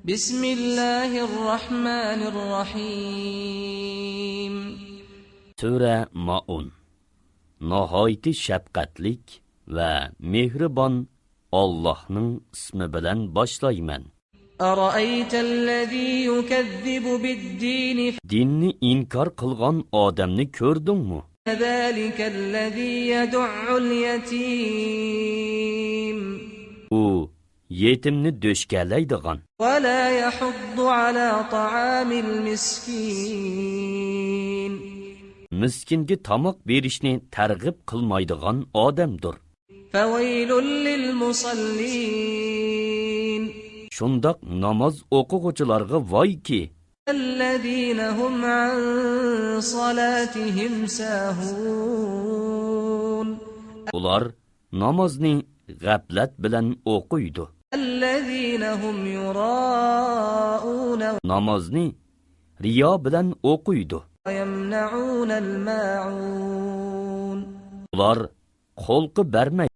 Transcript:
Bismillahirrahmanirrahim. Sura Maun. Nihoyat shafqatlik va mehribon Allohning ismi bilan boshlayman. Ara'aytallazi yukazzibu bid-din. Dinni inkor qilgan odamni ko'rdingmi? Zalikallazi yad'u'ul yatim. U yetimni do'shkalaydigan va la yahuddu ala ta'amil miskin. Miskinga tomoq berishni targ'ib qilmaydigan odamdir. Fawaylul lil musallin. Shundoq namoz o'quvchilarga voyki, allazina hum an salatihim sahun. Ular namozni g'aflat bilan o'qiydi. allazina hum yura'un. Namozni riyo bilan o'qiydi. yamna'un al-ma'un. Ular qo'lqi bermaydi.